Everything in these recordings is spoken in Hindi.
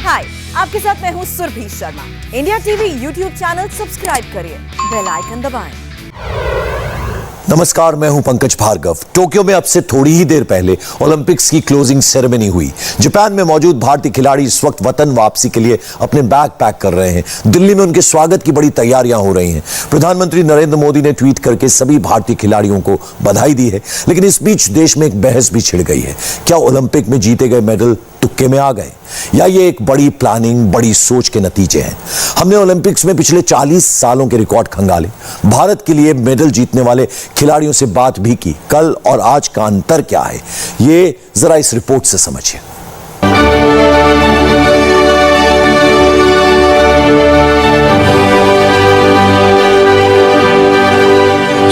हाय, आपके साथ मैं हूँ Surabhi Sharma. India TV YouTube channel subscribe करिए, बेल आइकन दबाएं। नमस्कार, मैं हूं पंकज भार्गव। टोक्यो में अब से थोड़ी ही देर पहले ओलंपिक्स की क्लोजिंग सेरेमनी हुई। जापान में मौजूद भारतीय खिलाड़ी इस वक्त वतन वापसी के लिए अपने बैग पैक कर रहे हैं। दिल्ली में उनके स्वागत की बड़ी तैयारियां हो रही हैं। प्रधानमंत्री नरेंद्र मोदी ने ट्वीट करके सभी भारतीय खिलाड़ियों को बधाई दी है। लेकिन इस बीच देश में एक बहस भी छिड़ गई है। क्या ओलंपिक में जीते गए मेडल तुक्के में आ गए, या ये एक बड़ी प्लानिंग, बड़ी सोच के नतीजे हैं? हमने ओलंपिक्स में पिछले 40 सालों के रिकॉर्ड खंगाले, भारत के लिए मेडल जीतने वाले खिलाड़ियों से बात भी की। कल और आज का अंतर क्या है, ये जरा इस रिपोर्ट से समझिए।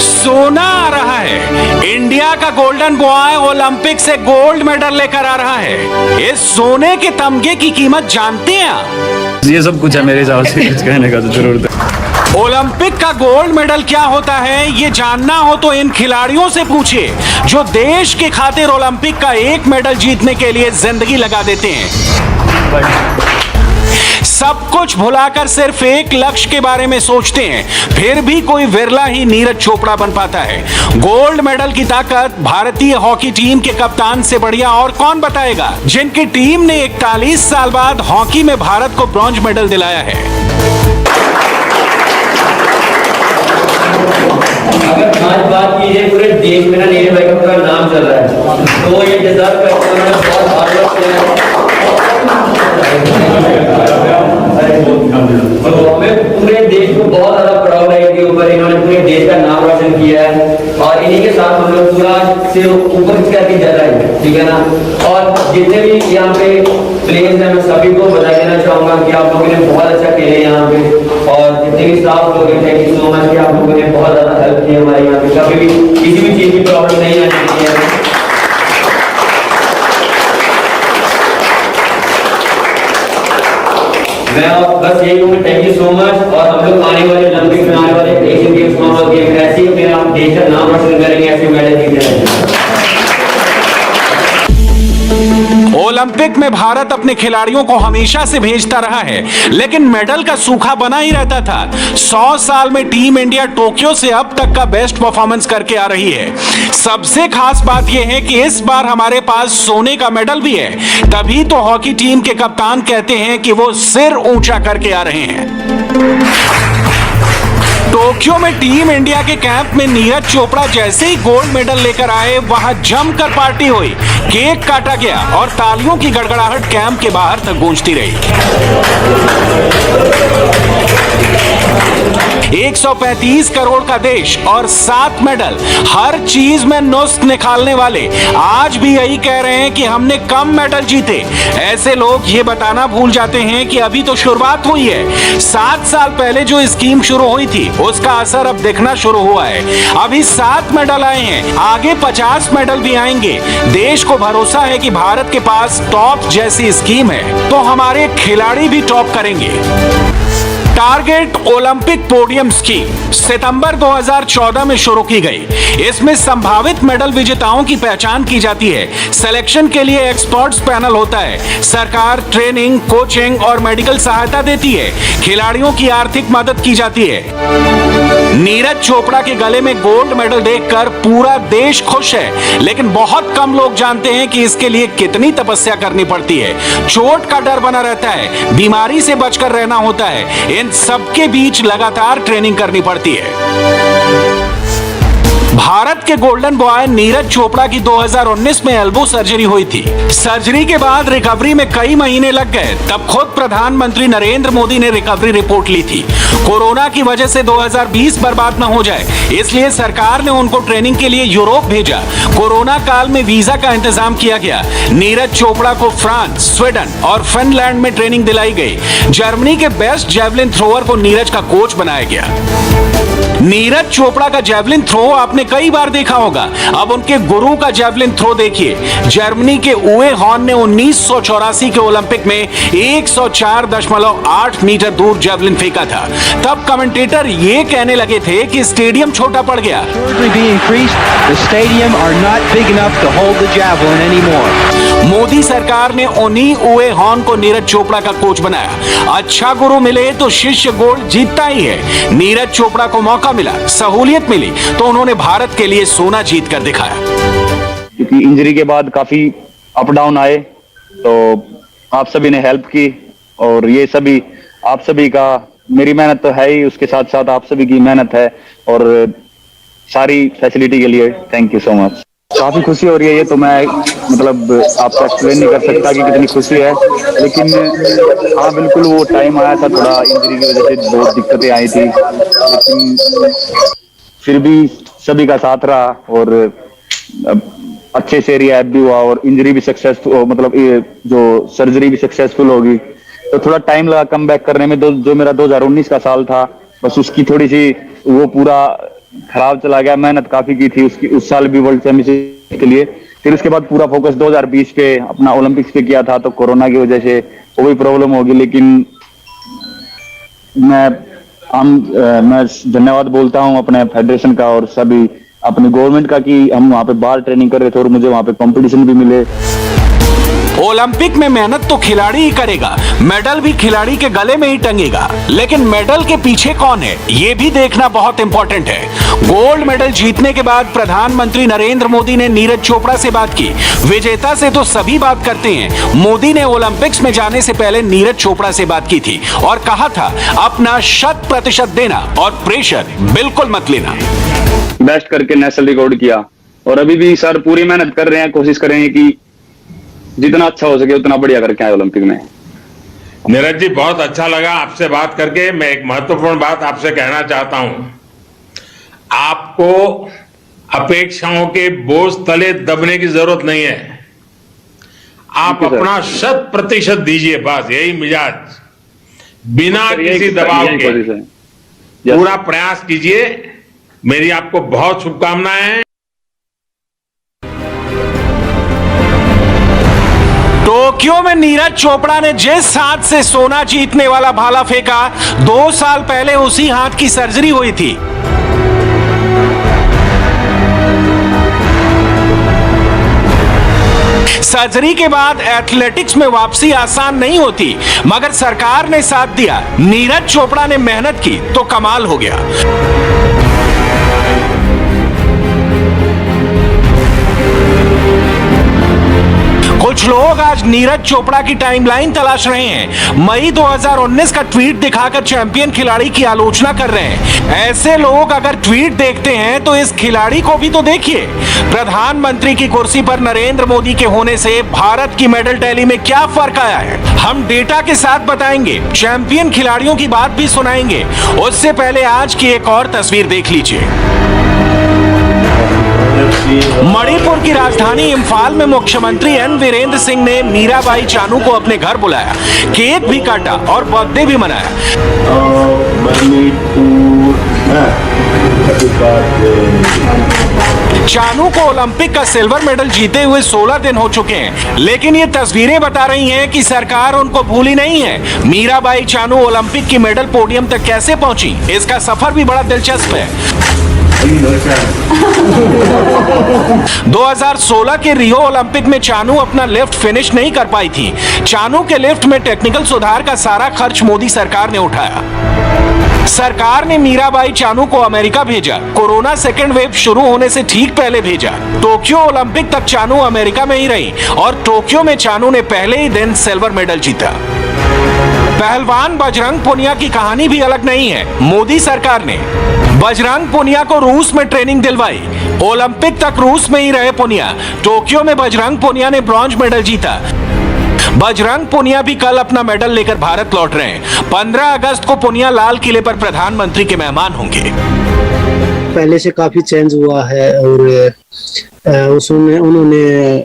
सोना आ रहा है। इंडिया का गोल्डन बॉय ओलंपिक से गोल्ड मेडल लेकर आ रहा है। इस सोने के तमगे की कीमत जानते हैं आप? ये सब कुछ है मेरे हिसाब से, कुछ कहने का तो जरूरत है। ओलंपिक का गोल्ड मेडल क्या होता है, ये जानना हो तो इन खिलाड़ियों से पूछिए जो देश के खातिर ओलंपिक का एक मेडल जीतने के लिए जिंदगी लगा देते हैं। सब कुछ भुलाकर सिर्फ एक लक्ष्य के बारे में सोचते हैं, फिर भी कोई विरला ही नीरज चोपड़ा बन पाता है। गोल्ड मेडल की ताकत भारतीय हॉकी टीम के कप्तान से बढ़िया और कौन बताएगा, जिनकी टीम ने 41 साल बाद हॉकी में भारत को ब्रॉन्ज मेडल दिलाया है। अगर आज बात की जाए पूरे देश में ना नीरज भाई का पूरा नाम चल रहा है, तो ये डिजर्व करते हैं। बहुत हार्ड वर्क किया है, तो हमें पूरे देश को बहुत ज्यादा प्राउड है इनके ऊपर। इन्होंने पूरे देश का नाम रोशन किया है और इन्हीं के साथ हम लोग पूरा से ऊपर करके जा रहे हैं, ठीक है ना। और जितने भी यहाँ पे प्लेयर्स हैं, मैं सभी को बधाई देना चाहूंगा कि आप लोगों ने बहुत अच्छा खेले यहाँ पे। और जितने भी स्टाफ लोग हैं, थैंक यू सो मच कि आप लोगों ने बहुत ज्यादा हेल्प की हमारे यहाँ पे। कभी भी किसी भी चीज की प्रॉब्लम नहीं आनी चाहिए। मैं बस यही कहूँगा, थैंक यू सो मच। और हम लोग आने वाले ओलंपिक्स में, आने वाले एशियन गेम्स, कॉमनवेल्थ गेम्स ऐसे ही मेरा देश का नाम रोशन करेंगे, ऐसे मेडल जीते रहेंगे। ओलंपिक में भारत अपने खिलाड़ियों को हमेशा से भेजता रहा है, लेकिन मेडल का सूखा बना ही रहता था। 100 साल में टीम इंडिया टोक्यो से अब तक का बेस्ट परफॉर्मेंस करके आ रही है। सबसे खास बात यह है कि इस बार हमारे पास सोने का मेडल भी है। तभी तो हॉकी टीम के कप्तान कहते हैं कि वो सिर ऊंचा करके आ रहे हैं। टोक्यो में टीम इंडिया के कैंप में नीरज चोपड़ा जैसे ही गोल्ड मेडल लेकर आए, वहां जमकर पार्टी हुई, केक काटा गया और तालियों की गड़गड़ाहट कैंप के बाहर तक गूंजती रही। 135 करोड़ का देश और 7 मेडल, हर चीज में नुस्ख निकालने वाले आज भी यही कह रहे हैं कि हमने कम मेडल जीते। ऐसे लोग ये बताना भूल जाते हैं कि अभी तो शुरुआत हुई है। 7 साल पहले जो स्कीम शुरू हुई थी, उसका असर अब दिखना शुरू हुआ है। अभी 7 मेडल आए हैं, आगे 50 मेडल भी आएंगे। देश को भरोसा है कि भारत के पास टॉप जैसी स्कीम है, तो हमारे खिलाड़ी भी टॉप करेंगे। टारगेट ओलंपिक पोडियम स्कीम सितंबर 2014 में शुरू की गई। इसमें संभावित मेडल विजेताओं की पहचान की जाती है। सिलेक्शन के लिए एक्सपर्ट्स पैनल होता है। सरकार ट्रेनिंग, कोचिंग और मेडिकल सहायता देती है। खिलाड़ियों की आर्थिक मदद की जाती है। नीरज चोपड़ा के गले में गोल्ड मेडल देखकर पूरा देश खुश है, लेकिन बहुत कम लोग जानते हैं कि इसके लिए कितनी तपस्या करनी पड़ती है। चोट का डर बना रहता है, बीमारी से बचकर रहना होता है। इन सबके बीच लगातार ट्रेनिंग करनी पड़ती है। भारत के गोल्डन बॉय नीरज चोपड़ा की 2019 में एल्बो सर्जरी हुई थी। सर्जरी के बाद रिकवरी में कई महीने लग गए। तब खुद प्रधानमंत्री नरेंद्र मोदी ने रिकवरी रिपोर्ट ली थी। कोरोना की वजह से 2020 बर्बाद न हो जाए, इसलिए सरकार ने उनको ट्रेनिंग के लिए यूरोप भेजा। कोरोना काल में वीजा का इंतजाम किया गया। नीरज चोपड़ा को फ्रांस, स्वीडन और फिनलैंड में ट्रेनिंग दिलाई गई। जर्मनी के बेस्ट जेवलिन थ्रोअर को नीरज का कोच बनाया गया। नीरज चोपड़ा का जेवलिन थ्रो आपने कई बार देखा होगा। अब उनके गुरु का जेवलिन थ्रो देखिए। जर्मनी के उवे हॉर्न ने 1984 के ओलंपिक में 104.8 मीटर दूर जेवलिन फेंका था। तब कमेंटेटर ये कहने लगे थे कि स्टेडियम छोटा पड़ गया। मोदी सरकार ने उन्हीं उवे हॉर्न को नीरज चोपड़ा का कोच बनाया। अच्छा गुरु मिले तो शिष्य गोल्ड जीतता ही है। नीरज चोपड़ा को मौका मिला, सहूलियत मिली तो उन्होंने भारत के लिए सोना जीत कर दिखाया। क्योंकि इंजरी के बाद काफी अप डाउन आए, तो आप सभी ने हेल्प की और ये सभी आप सभी का, मेरी मेहनत तो है ही, उसके साथ साथ आप सभी की मेहनत है और सारी फैसिलिटी के लिए थैंक यू सो मच। काफी खुशी हो रही है, ये तो मैं मतलब आपको एक्सप्लेन नहीं कर सकता कि कितनी खुशी है, लेकिन हाँ बिल्कुल वो टाइम आया था, थोड़ा इंजरी की वजह से बहुत दिक्कतें आई थी, लेकिन फिर भी सभी का साथ रहा और अच्छे से रिहैब भी हुआ और इंजरी भी सक्सेसफुल, मतलब ये जो सर्जरी भी सक्सेसफुल होगी। तो थोड़ा टाइम लगा कम बैक करने में। जो मेरा 2019 का साल था, बस उसकी थोड़ी सी वो पूरा खराब चला गया। मेहनत काफी की थी उसकी, उस साल भी वर्ल्ड चैंपियनशिप के लिए। फिर उसके बाद पूरा फोकस 2020 पे अपना ओलंपिक्स पे किया था, तो कोरोना की वजह से वो भी प्रॉब्लम होगी। लेकिन मैं धन्यवाद बोलता हूँ अपने फेडरेशन का और सभी अपनी गवर्नमेंट का कि हम वहाँ पे बाहर ट्रेनिंग कर रहे थे और मुझे वहाँ पे कंपटीशन भी मिले। ओलंपिक में मेहनत तो खिलाड़ी ही करेगा, मेडल भी खिलाड़ी के गले में ही टंगेगा। लेकिन मेडल के पीछे कौन है, ये भी देखना बहुत इंपॉर्टेंट है। गोल्ड मेडल जीतने के बाद प्रधानमंत्री नरेंद्र मोदी ने नीरज चोपड़ा से बात की। विजेता से तो सभी बात करते हैं, मोदी ने ओलंपिक्स में जाने से पहले नीरज चोपड़ा से बात की थी और कहा था अपना 100% देना और प्रेशर बिल्कुल मत लेना। बेस्ट करके नेशनल रिकॉर्ड किया और अभी भी सर पूरी मेहनत कर रहे हैं, कोशिश करेंगे कि जितना अच्छा हो सके उतना बढ़िया करके आए ओलंपिक में। नीरज जी बहुत अच्छा लगा आपसे बात करके। मैं एक महत्वपूर्ण बात आपसे कहना चाहता हूं, आपको अपेक्षाओं के बोझ तले दबने की जरूरत नहीं है। आप अपना 100% दीजिए, बस यही मिजाज, बिना किसी दबाव के पूरा प्रयास कीजिए। मेरी आपको बहुत शुभकामनाएं हैं। टोक्यो में नीरज चोपड़ा ने जिस हाथ से सोना जीतने वाला भाला फेंका, 2 साल पहले उसी हाथ की सर्जरी हुई थी। सर्जरी के बाद एथलेटिक्स में वापसी आसान नहीं होती, मगर सरकार ने साथ दिया। नीरज चोपड़ा ने मेहनत की तो कमाल हो गया। कुछ लोग आज नीरज चोपड़ा की टाइमलाइन तलाश रहे हैं। मई 2019 का ट्वीट दिखाकर चैंपियन खिलाड़ी की आलोचना कर रहे हैं। ऐसे लोग अगर ट्वीट देखते हैं तो इस खिलाड़ी को भी तो देखिए। प्रधानमंत्री की कुर्सी पर नरेंद्र मोदी के होने से भारत की मेडल टैली में क्या फर्क आया है, हम डेटा के साथ बताएंगे, चैंपियन खिलाड़ियों की बात भी सुनाएंगे। उससे पहले आज की एक और तस्वीर देख लीजिए। मणिपुर की राजधानी इंफाल में मुख्यमंत्री एन वीरेंद्र सिंह ने मीराबाई चानू को अपने घर बुलाया, केक भी काटा और बर्थडे भी मनाया। चानू को ओलंपिक का सिल्वर मेडल जीते हुए 16 दिन हो चुके हैं, लेकिन ये तस्वीरें बता रही हैं कि सरकार उनको भूली नहीं है। मीराबाई चानू ओलंपिक की मेडल पोडियम तक कैसे पहुंची, इसका सफर भी बड़ा दिलचस्प है। 2016 के रियो ओलंपिक में चानू अपना लिफ्ट फिनिश नहीं कर पाई थी। चानू के लिफ्ट में टेक्निकल सुधार का सारा खर्च मोदी सरकार ने उठाया। सरकार ने मीराबाई चानू को अमेरिका भेजा, कोरोना सेकेंड वेव शुरू होने से ठीक पहले भेजा। टोक्यो ओलंपिक तक चानू अमेरिका में ही रही और टोक्यो में चानू ने पहले ही दिन सिल्वर मेडल जीता। पहलवान बजरंग पुनिया की कहानी भी अलग नहीं है। मोदी सरकार ने बजरंग पुनिया को रूस में ट्रेनिंग दिलवाई। ओलंपिक तक रूस में ही रहे पुनिया। टोक्यो में बजरंग पुनिया ने ब्रॉन्ज मेडल जीता। बजरंग पुनिया भी कल अपना मेडल लेकर भारत लौट रहे हैं। 15 अगस्त को पुनिया लाल किले पर प्रधानमंत्री के मेहमान होंगे। पहले से काफी चेंज हुआ है और उसमें उन्होंने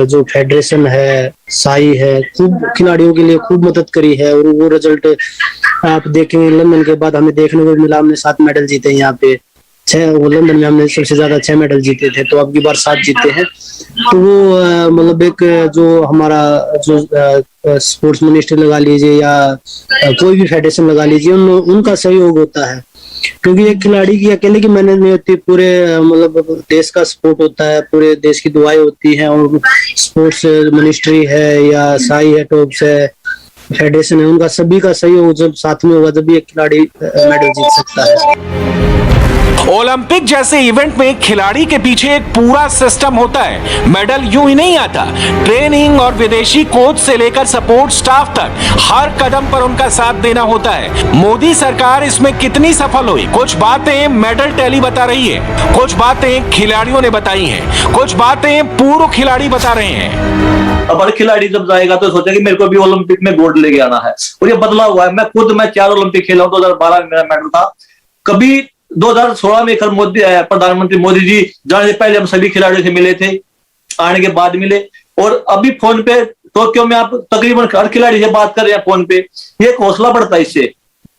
जो फेडरेशन है, साई है, खूब खिलाड़ियों के लिए खूब मदद करी है और वो रिजल्ट आप देखेंगे लंदन के बाद हमें देखने को मिला। हमने 7 मेडल जीते यहाँ पे लंदन में हमने सबसे ज्यादा 6 मेडल जीते थे, तो अब की बार 7 जीते हैं। तो वो मतलब एक जो हमारा जो स्पोर्ट्स मिनिस्ट्री लगा लीजिए या कोई भी फेडरेशन लगा लीजिए, उनका सहयोग होता है, क्योंकि एक खिलाड़ी की अकेले की मेहनत नहीं होती, पूरे मतलब देश का सपोर्ट होता है, पूरे देश की दुआएं होती हैं, और स्पोर्ट्स मिनिस्ट्री है या साई है, टॉप्स है, फेडरेशन है, उनका सभी का सहयोग जब साथ में होगा तभी एक खिलाड़ी मेडल जीत सकता है। ओलंपिक जैसे इवेंट में खिलाड़ी के पीछे एक पूरा सिस्टम होता है। मेडल यूं ही नहीं आता, ट्रेनिंग और विदेशी कोच से लेकर सपोर्ट स्टाफ तक हर कदम पर उनका साथ देना होता है। मोदी सरकार इसमें कितनी सफल हुई, कुछ बातें मेडल टैली बता रही है, कुछ बातें खिलाड़ियों ने बताई हैं, कुछ बातें पूर्व खिलाड़ी बता रहे हैं। अब हर खिलाड़ी जब जाएगा तो सोचेगा कि मेरे को भी ओलंपिक में गोल्ड लेके आना है, और ये बदला हुआ है। मैं 4 ओलंपिक खेला हूं, 2012 में मेरा मेडल था। कभी 2016 में मोदी प्रधानमंत्री मोदी जी जाने से पहले हम सभी खिलाड़ियों से मिले थे, आने के बाद मिले, और अभी फोन पे टोक्यो में आप तकरीबन हर खिलाड़ी से बात कर रहे हैं फोन पे। ये एक हौसला बढ़ता है इससे।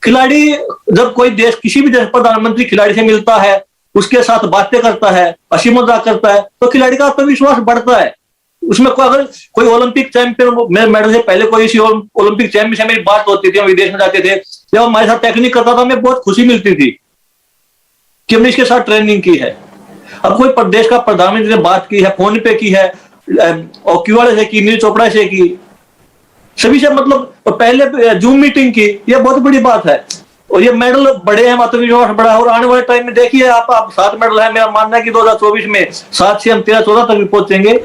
खिलाड़ी जब कोई देश, किसी भी देश प्रधानमंत्री खिलाड़ी से मिलता है, उसके साथ बातें करता है, हंसी मजाक करता है, तो खिलाड़ी का आत्मविश्वास बढ़ता है। उसमें अगर कोई ओलंपिक चैंपियन, मेरे मेडल से पहले कोई इसी ओलंपिक चैंपियन से मेरी बात होती थी, हम विदेश में जाते थे, जब हमारे साथ टेक्निक करता था, हमें बहुत खुशी मिलती थी कि हमने इसके साथ ट्रेनिंग की है। अब कोई प्रदेश का प्रधानमंत्री ने बात की है, फोन पे की है, ओक्यू वाले से की, नीरज चोपड़ा से की, सभी से मतलब पहले जूम मीटिंग की, ये बहुत बड़ी बात है। और ये मेडल बड़े हैं, आत्मविश्वास बड़ा है, और आने वाले टाइम में देखिए आप 7 मेडल है। मेरा मानना है कि 2024 में 7 से हम 13-14 तक भी पहुंचेंगे।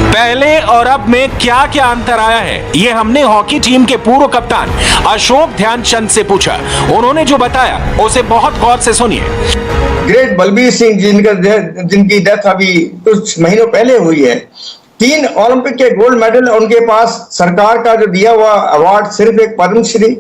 पहले और अब में क्या क्या अंतर आया है, ये हमने हॉकी टीम के पूर्व कप्तान अशोक ध्यानचंद से पूछा। उन्होंने जो बताया उसे बहुत गौर से सुनिए। ग्रेट बलबीर सिंह जिनकी डेथ अभी कुछ महीनों पहले हुई है, 3 ओलंपिक के गोल्ड मेडल उनके पास, सरकार का जो दिया हुआ अवार्ड सिर्फ एक पद्मश्री,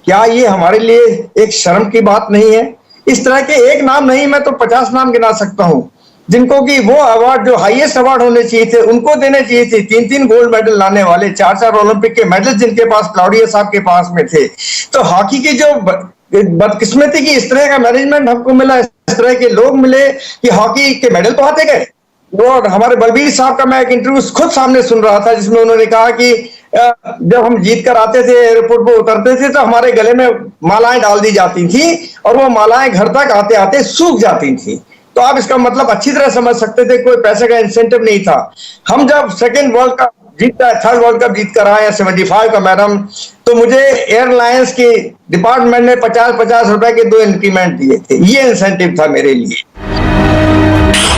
क्या ये हमारे लिए एक शर्म की बात नहीं है? इस तरह के एक नाम नहीं, मैं तो 50 नाम गिना सकता हूँ जिनको कि वो अवार्ड जो हाईएस्ट अवार्ड होने चाहिए थे उनको देने चाहिए थे। 3-3 गोल्ड मेडल लाने वाले, 4-4 ओलंपिक के मेडल जिनके पास क्लाउडिया साहब के पास में थे। तो हॉकी की जो बदकिस्मती की इस तरह का मैनेजमेंट हमको मिला, इस तरह के लोग मिले कि हॉकी के मेडल तो आते गए। वो हमारे बलबीर साहब का मैं एक इंटरव्यू खुद सामने सुन रहा था, जिसमें उन्होंने कहा कि जब हम जीत कर आते थे, एयरपोर्ट पर उतरते थे, तो हमारे गले में मालाएं डाल दी जाती थी और वो मालाएं घर तक आते आते सूख जाती थी। तो आप इसका मतलब अच्छी तरह समझ सकते थे, कोई पैसे का इंसेंटिव नहीं था। हम जब 2nd वर्ल्ड कप जीता, 3rd वर्ल्ड कप जीत कर आए 75 का मैडम, तो मुझे एयरलाइंस की डिपार्टमेंट ने 50-50 रुपए के 2 इंक्रीमेंट दिए थे। ये इंसेंटिव था मेरे लिए।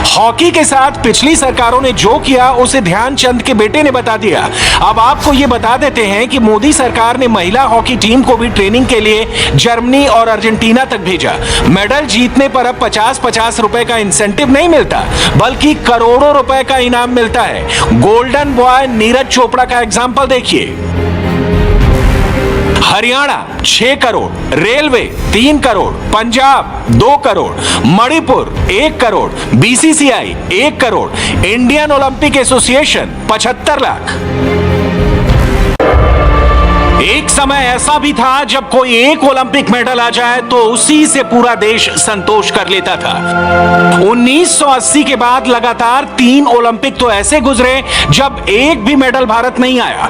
हॉकी के साथ पिछली सरकारों ने जो किया उसे ध्यानचंद के बेटे ने बता दिया। अब आपको ये बता देते हैं कि मोदी सरकार ने महिला हॉकी टीम को भी ट्रेनिंग के लिए जर्मनी और अर्जेंटीना तक भेजा। मेडल जीतने पर अब 50-50 रुपए का इंसेंटिव नहीं मिलता, बल्कि करोड़ों रुपए का इनाम मिलता है। गोल्डन बॉय नीरज चोपड़ा का एग्जाम्पल देखिए। Haryana 6 crore, railway 3 crore, Punjab 2 crore, Manipur 1 crore, BCCI 1 crore, Indian Olympic association 75 lakh. एक समय ऐसा भी था जब कोई एक ओलंपिक मेडल आ जाए तो उसी से पूरा देश संतोष कर लेता था। 1980 के बाद लगातार 3 ओलंपिक तो ऐसे गुजरे जब एक भी मेडल भारत नहीं आया।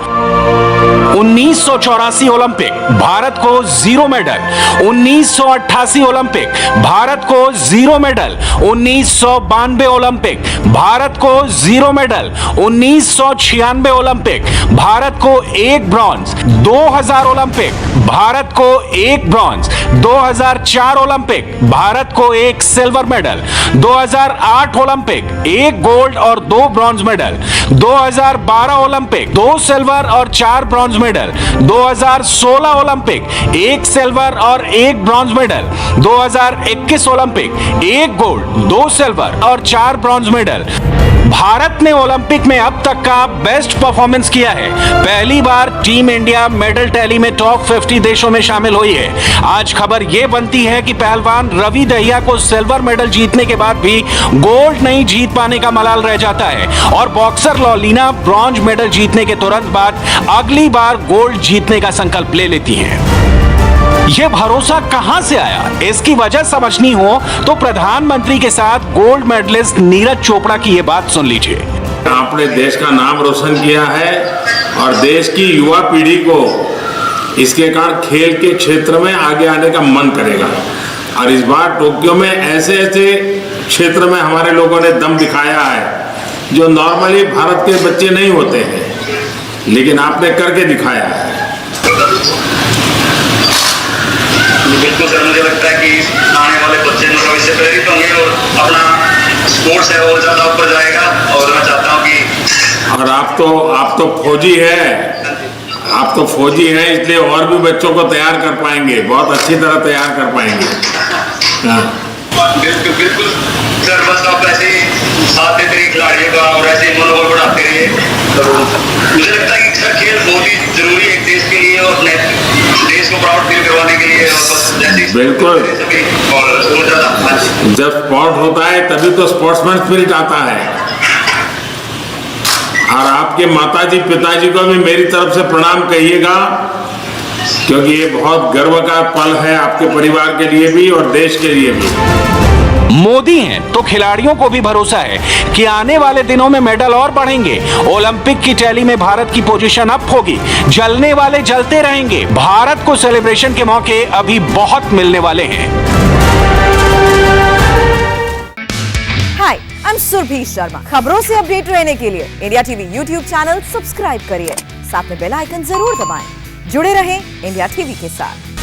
1984 ओलंपिक, भारत को 0 मेडल। 1988 ओलंपिक, भारत को 0 मेडल। 1992 ओलंपिक, भारत को 0 मेडल। 1996 ओलंपिक, भारत को 1 ब्रॉन्ज। 2000 ओलंपिक, भारत को 1 ब्रॉन्ज। 2004 ओलंपिक, भारत को 1 सिल्वर मेडल। 2008 ओलंपिक, 1 गोल्ड और 2 ब्रॉन्ज मेडल। 2012 ओलंपिक, 2 सिल्वर और 4 ब्रॉन्ज मेडल। 2016 ओलंपिक, 1 सिल्वर और 1 bronze medal. 2021 Olympic, 1 gold, 2 silver और 4 ब्रॉन्ज मेडल। भारत ने ओलंपिक में अब तक का बेस्ट परफॉर्मेंस किया है। पहली बार टीम इंडिया मेडल टैली में टॉप 50 देशों में शामिल हुई है। आज खबर यह बनती है कि पहलवान रवि दहिया को सिल्वर मेडल जीतने के बाद भी गोल्ड नहीं जीत पाने का मलाल रह जाता है, और बॉक्सर लॉलिना ब्रॉन्ज मेडल जीतने के तुरंत बाद अगली बार गोल्ड जीतने का संकल्प ले लेती हैं। ये भरोसा कहां से आया, इसकी वजह समझनी हो तो प्रधानमंत्री के साथ गोल्ड मेडलिस्ट नीरज चोपड़ा की ये बात सुन लीजिए। आपने देश का नाम रोशन किया है और देश की युवा पीढ़ी को इसके कारण खेल के क्षेत्र में आगे आने का मन करेगा। और इस बार टोक्यो में ऐसे ऐसे क्षेत्र में हमारे लोगों ने दम दिखाया है जो नॉर्मली भारत के बच्चे नहीं होते हैं, लेकिन आपने करके दिखाया है। बिल्कुल सर, मुझे लगता है कि आने वाले बच्चे जो भविष्य प्रेरित होंगे और अपना स्पोर्ट्स है और ज्यादा ऊपर जाएगा। और मैं चाहता हूँ कि और आप तो फौजी है, आप तो फौजी हैं, इसलिए और भी बच्चों को तैयार कर पाएंगे, बहुत अच्छी तरह तैयार कर पाएंगे। हाँ। बिल्कुल बिल्कुल सर, बस आप ऐसे ही साथ देते रहिए खिलाड़ियों का और ऐसे ही मनोबल बढ़ाते रहिए। तो मुझे लगता है कि सर खेल बहुत ही जरूरी है एक देश के लिए और अपने देश को प्राउड फील करवाने के लिए। और बस जैसे बिल्कुल, और ज्यादा जब स्पोर्ट होता है तभी तो स्पोर्ट्समैन स्पिरिट आता है। और आपके माताजी पिताजी को भी मेरी तरफ से प्रणाम कहिएगा, क्योंकि ये बहुत गर्व का पल है आपके परिवार के लिए भी और देश के लिए भी। मोदी हैं तो खिलाड़ियों को भी भरोसा है कि आने वाले दिनों में मेडल और बढ़ेंगे। ओलंपिक की टैली में भारत की पोजीशन अप होगी, जलने वाले जलते रहेंगे। भारत को सेलिब्रेशन के मौके अभी बहुत मिलने वाले हैं। हाय, आई एम सुरभि शर्मा। खबरों से अपडेट रहने के लिए India TV YouTube channel subscribe करिए, साथ में बेल आइकन जरूर दबाएं। जुड़े रहें इंडिया टीवी के साथ।